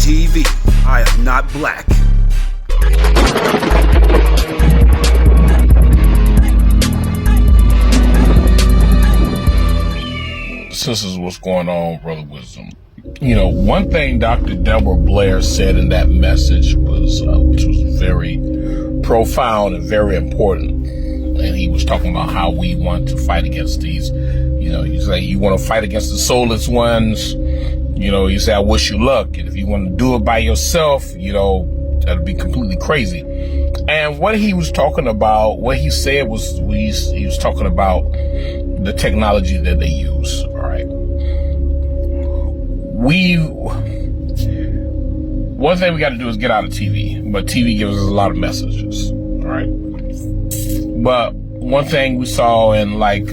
TV. I am not black. This is what's going on, Brother Wisdom. You know, one thing Dr. Deborah Blair said in that message was, which was very profound and very important. And he was talking about how we want to fight against these, you know, you say you want to fight against the soulless ones. You know, you say, I wish you luck. And if you want to do it by yourself, you know, that'd be completely crazy. And what he was talking about, what he said was, he was talking about the technology that they use. All right. One thing we got to do is get out of TV, but TV gives us a lot of messages. All right. But one thing we saw in like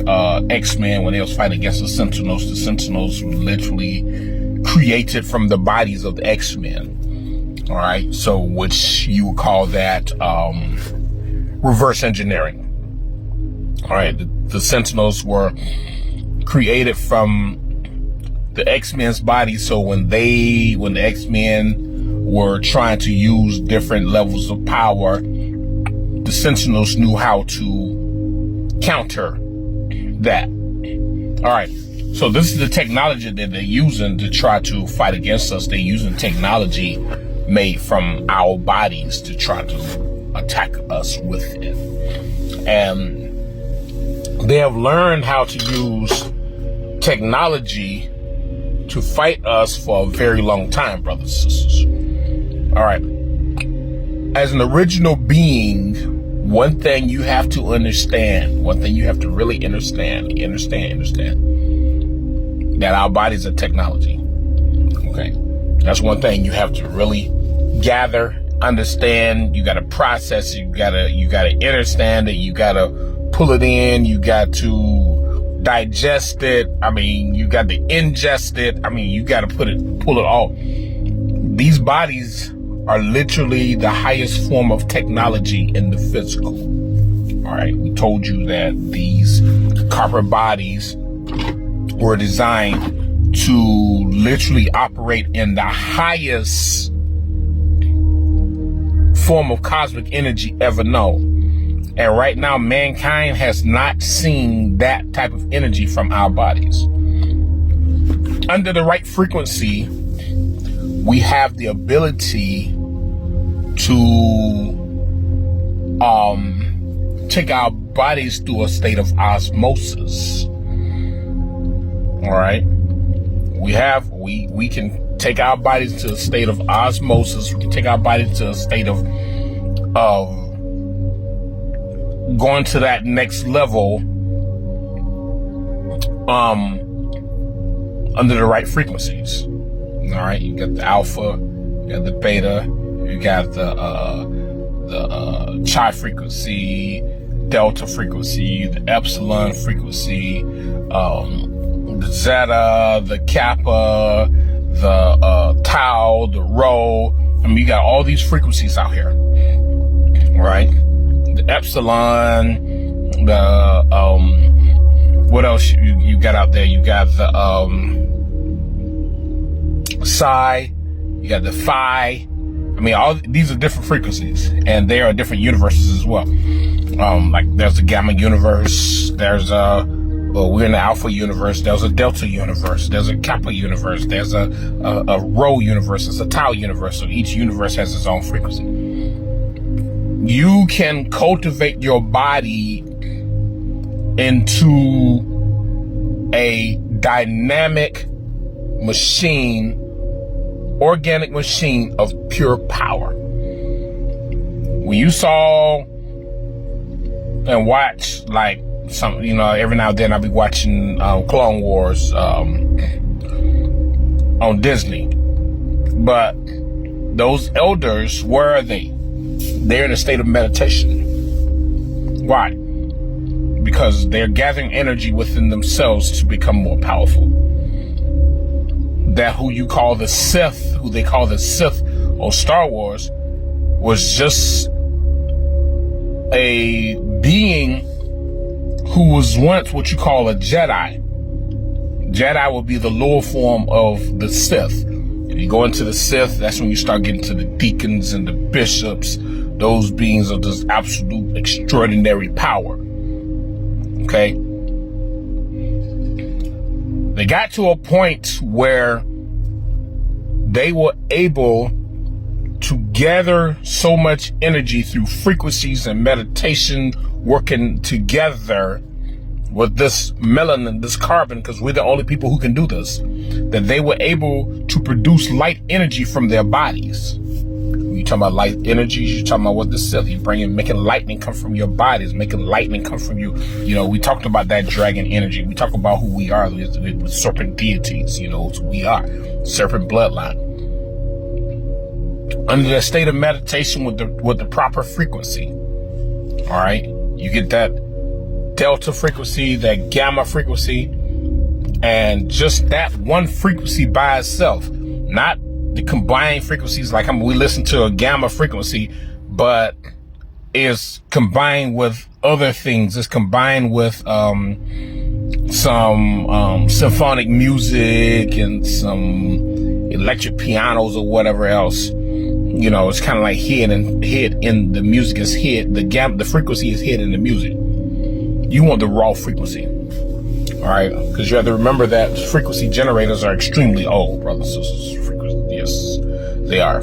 X-Men when they was fighting against the Sentinels were literally created from the bodies of the X-Men. All right. So which you would call that reverse engineering. All right. The Sentinels were created from the X-Men's bodies. So when the X-Men were trying to use different levels of power, the Sentinels knew how to counter that. All right. So this is the technology that they're using to try to fight against us. They're using technology made from our bodies to try to attack us with it. And they have learned how to use technology to fight us for a very long time, brothers and sisters. All right. As an original being, one thing you have to understand, one thing you have to really understand, that our bodies are technology. Okay. That's one thing you have to really gather, understand. You got to process it. You got to understand it. You got to pull it in. You got to digest it. I mean, you got to ingest it. I mean, you got to pull it all. These bodies are literally the highest form of technology in the physical. All right. We told you that these copper bodies were designed to literally operate in the highest form of cosmic energy ever known. And right now, mankind has not seen that type of energy from our bodies. Under the right frequency, we have the ability to take our bodies through a state of osmosis. All right. We can take our bodies to a state of osmosis. We can take our bodies to a state of going to that next level under the right frequencies. All right, you got the alpha, you got the beta, you got the chi frequency, delta frequency, the epsilon frequency, the zeta, the kappa, the tau, the rho. I mean, you got all these frequencies out here, right? The epsilon, the what else you got out there? You got the psi, you got the phi. I mean, all these are different frequencies, and they are different universes as well. Like there's a gamma universe, there's we're in the alpha universe, there's a delta universe, there's a kappa universe, there's a rho universe, there's a tau universe. So each universe has its own frequency. You can cultivate your body into a dynamic machine, organic machine of pure power. When you saw and watch, like, some, you know, every now and then I'll be watching Clone Wars on Disney. But those elders, where are they? They're in a state of meditation. Why? Because they're gathering energy within themselves to become more powerful. That who they call the Sith or Star Wars, was just a being who was once what you call a Jedi. Jedi would be the lower form of the Sith. You go into the Sith, that's when you start getting to the deacons and the bishops. Those beings of this absolute extraordinary power. Okay? They got to a point where they were able to gather so much energy through frequencies and meditation, working together with this melanin, this carbon, because we're the only people who can do this, that they were able to produce light energy from their bodies. When you talk about light energies, you're talking about what the Sith, you're making lightning come from your bodies, making lightning come from you. You know, we talked about that dragon energy. We talk about who we are with serpent deities, you know, it's who we are, serpent bloodline. Under the state of meditation with the proper frequency, all right, you get that delta frequency, that gamma frequency, and just that one frequency by itself, not the combined frequencies. Like we listen to a gamma frequency, but is combined with other things. It's combined with some symphonic music and some electric pianos or whatever else. You know, it's kind of like hid in the music is hid. The frequency is hid in the music. You want the raw frequency, all right? Because you have to remember that frequency generators are extremely old, brothers and sisters. Yes, they are.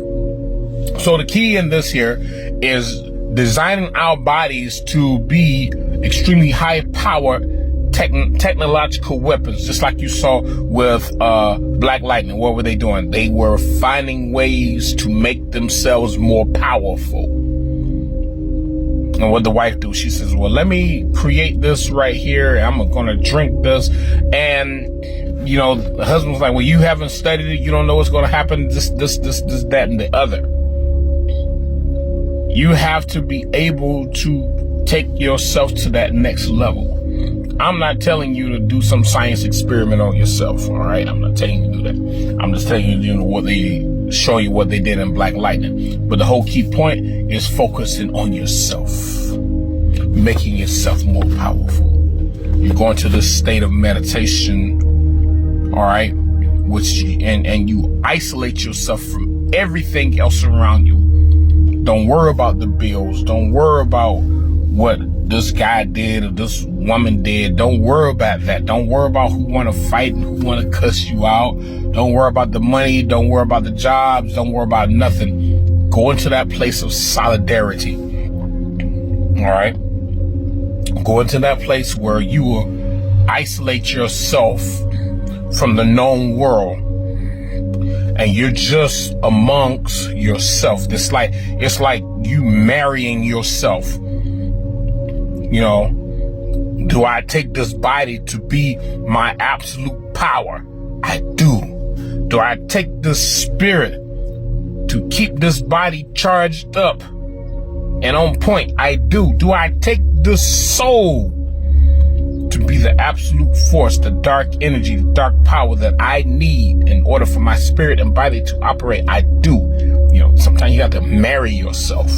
So the key in this here is designing our bodies to be extremely high power technological weapons, just like you saw with Black Lightning. What were they doing? They were finding ways to make themselves more powerful. And what the wife do? She says, well, let me create this right here. I'm going to drink this. And, you know, the husband's like, well, you haven't studied it. You don't know what's going to happen. This, that, and the other. You have to be able to take yourself to that next level. I'm not telling you to do some science experiment on yourself, all right? I'm not telling you to do that. I'm just telling you, you know, what they show you what they did in Black Lightning. But the whole key point is focusing on yourself, making yourself more powerful. You're going to this state of meditation, all right? And you isolate yourself from everything else around you. Don't worry about the bills. Don't worry about what this guy did or this woman did. Don't worry about that. Don't worry about who want to fight and who want to cuss you out. Don't worry about the money. Don't worry about the jobs. Don't worry about nothing. Go into that place of solidarity. All right? Go into that place where you will isolate yourself from the known world. And you're just amongst yourself. It's like you marrying yourself. You know, do I take this body to be my absolute power? I do. Do I take this spirit to keep this body charged up and on point? I do. Do I take this soul to be the absolute force, the dark energy, the dark power that I need in order for my spirit and body to operate? I do. You know, sometimes you have to marry yourself.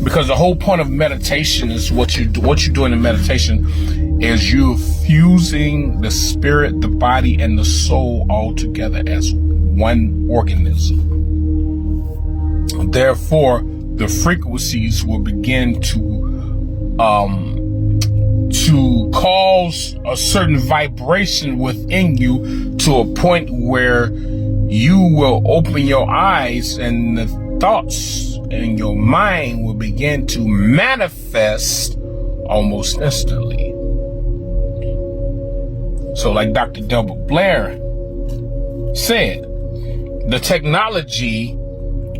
Because the whole point of meditation is what you're doing in meditation is you're fusing the spirit, the body, and the soul all together as one organism. Therefore, the frequencies will begin to cause a certain vibration within you to a point where you will open your eyes and the thoughts in your mind will begin to manifest almost instantly. So like Dr. Delbert Blair said, the technology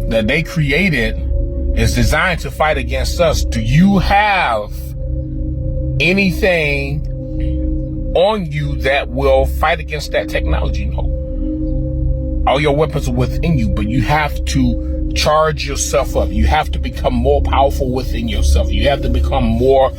that they created is designed to fight against us. Do you have anything on you that will fight against that technology? No. All your weapons are within you, but you have to charge yourself up. You have to become more powerful within yourself. You have to become more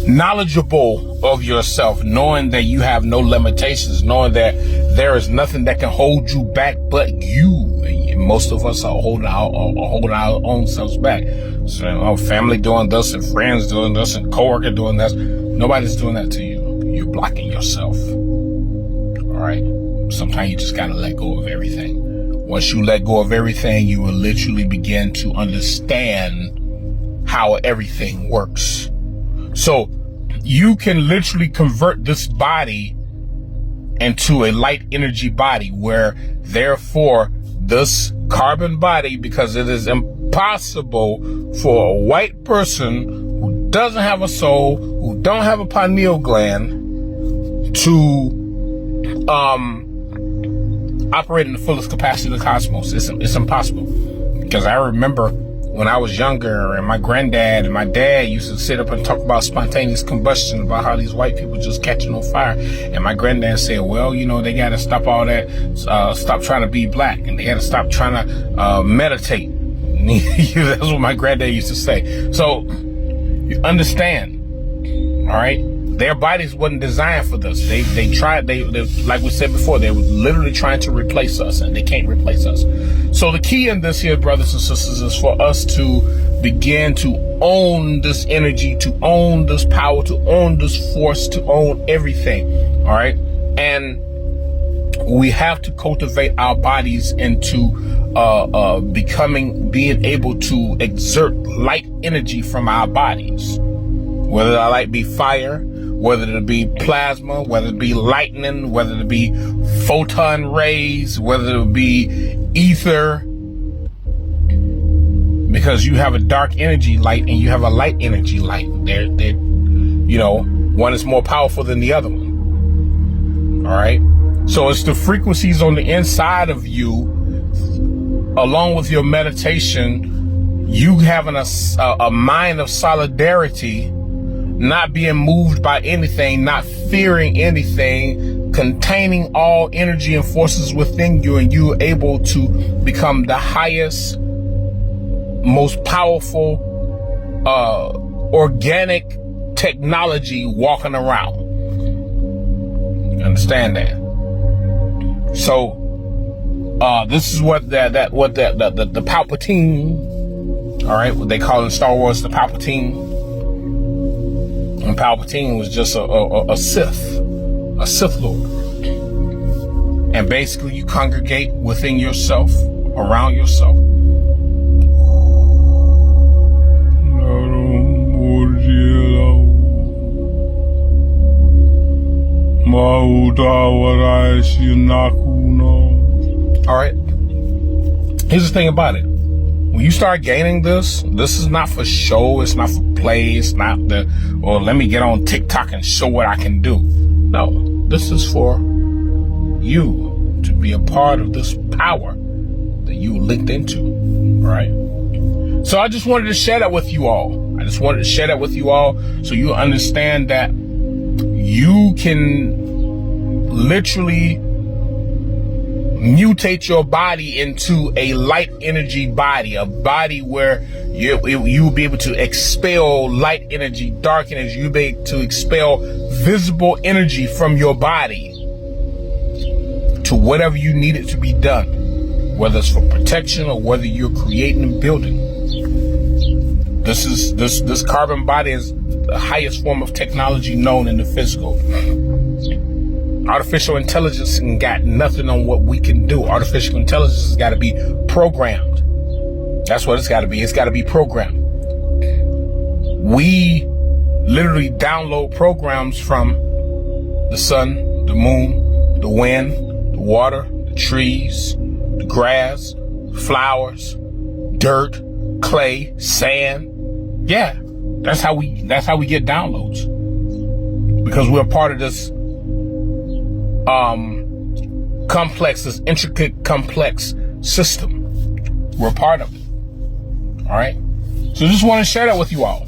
knowledgeable of yourself, knowing that you have no limitations, knowing that there is nothing that can hold you back but you. And most of us are holding our own selves back. So our family doing this and friends doing this and coworker doing this. Nobody's doing that to you. You're blocking yourself. All All right. Sometimes you just got to let go of everything. Once you let go of everything, you will literally begin to understand how everything works. So you can literally convert this body into a light energy body, where therefore this carbon body, because it is impossible for a white person who doesn't have a soul, who don't have a pineal gland, to operate in the fullest capacity of the cosmos. It's impossible. Because I remember when I was younger, and my granddad and my dad used to sit up and talk about spontaneous combustion, about how these white people just catching on fire. And my granddad said, well, they got to stop all that, stop trying to be black, and they got to stop trying to meditate. That's what my granddad used to say. So you understand, all right? Their bodies wasn't designed for this. They tried, they like we said before, they were literally trying to replace us, and they can't replace us. So the key in this here, brothers and sisters, is for us to begin to own this energy, to own this power, to own this force, to own everything. All right. And we have to cultivate our bodies into being able to exert light energy from our bodies, whether that light be fire, whether it be plasma, whether it be lightning, whether it be photon rays, whether it be ether, because you have a dark energy light and you have a light energy light. They're one is more powerful than the other one. All right. So it's the frequencies on the inside of you, along with your meditation, you having a mind of solidarity, not being moved by anything, not fearing anything, containing all energy and forces within you, and you are able to become the highest, most powerful, organic technology walking around. You understand that? So, this is what the Palpatine, all right, what they call in Star Wars the Palpatine. And Palpatine was just a Sith Lord. And basically you congregate within yourself, around yourself. All right. Here's the thing about it. When you start gaining this is not for show. It's not for play. It's not let me get on TikTok and show what I can do. No, this is for you to be a part of this power that you linked into. All right. So I just wanted to share that with you all. So you understand that you can literally mutate your body into a light energy body, a body where you will be able to expel light energy, dark energy. You'll be able to expel visible energy from your body to whatever you need it to be done, whether it's for protection or whether you're creating and building. This carbon body is the highest form of technology known in the physical. Artificial intelligence ain't got nothing on what we can do. Artificial intelligence has got to be programmed. That's what it's got to be. It's got to be programmed. We literally download programs from the sun, the moon, the wind, the water, the trees, the grass, flowers, dirt, clay, sand. Yeah, that's how we get downloads, because we're part of this this intricate, complex system. We're part of it. All right. So just want to share that with you all.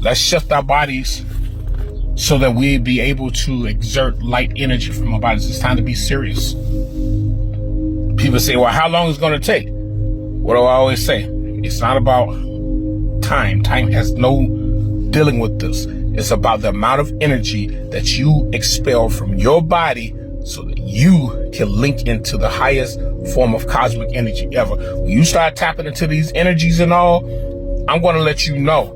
Let's shift our bodies so that we be able to exert light energy from our bodies. It's time to be serious. People say, well, how long is it going to take? What do I always say? It's not about time. Time has no dealing with this. It's about the amount of energy that you expel from your body so that you can link into the highest form of cosmic energy ever. When you start tapping into these energies and all, I'm going to let you know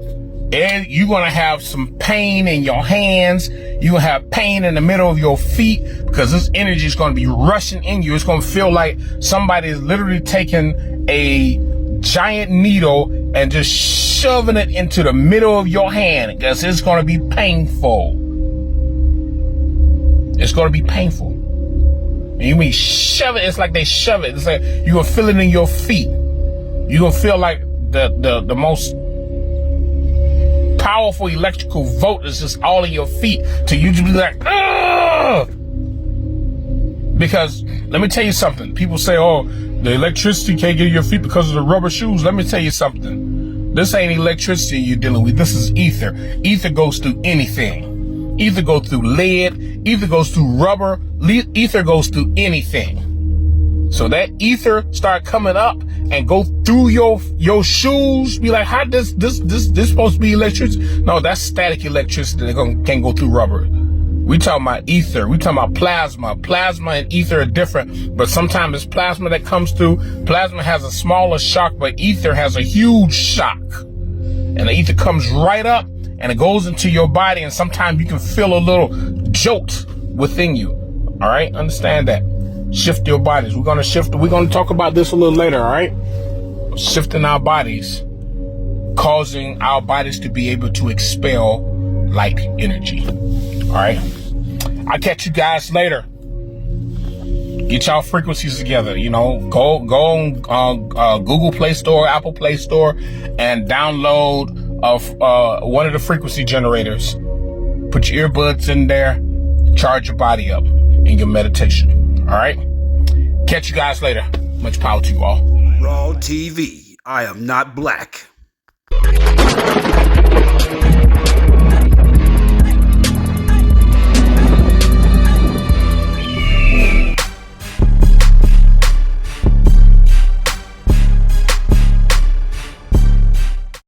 And you're going to have some pain in your hands. You're going to have pain in the middle of your feet because this energy is going to be rushing in you. It's going to feel like somebody is literally taking a giant needle and just shoving it into the middle of your hand because it's going to be painful. It's going to be painful. And you mean shove it? It's like they shove it. It's like you're going to feel it in your feet. You're going to feel like the most powerful electrical volt is just all in your feet till you just be like, ugh! Because let me tell you something. People say, oh, the electricity can't get in your feet because of the rubber shoes. Let me tell you something. This ain't electricity you're dealing with. This is ether. Ether goes through anything. Ether goes through lead. Ether goes through rubber. Ether goes through anything. So that ether start coming up and go through your shoes. Be like, how this supposed to be electricity? No, that's static electricity that can go through rubber. We talking about ether. We talking about plasma. Plasma and ether are different, but sometimes it's plasma that comes through. Plasma has a smaller shock, but ether has a huge shock. And the ether comes right up and it goes into your body, and sometimes you can feel a little jolt within you. All right? Understand that. Shift your bodies. We're going to talk about this a little later, all right? Shifting our bodies, causing our bodies to be able to expel light energy. All right? I'll catch you guys later. Get y'all frequencies together. You know, go on Google Play Store, Apple Play Store, and download one of the frequency generators. Put your earbuds in there. Charge your body up in your meditation. All right? Catch you guys later. Much power to you all. Raw TV. I am not black.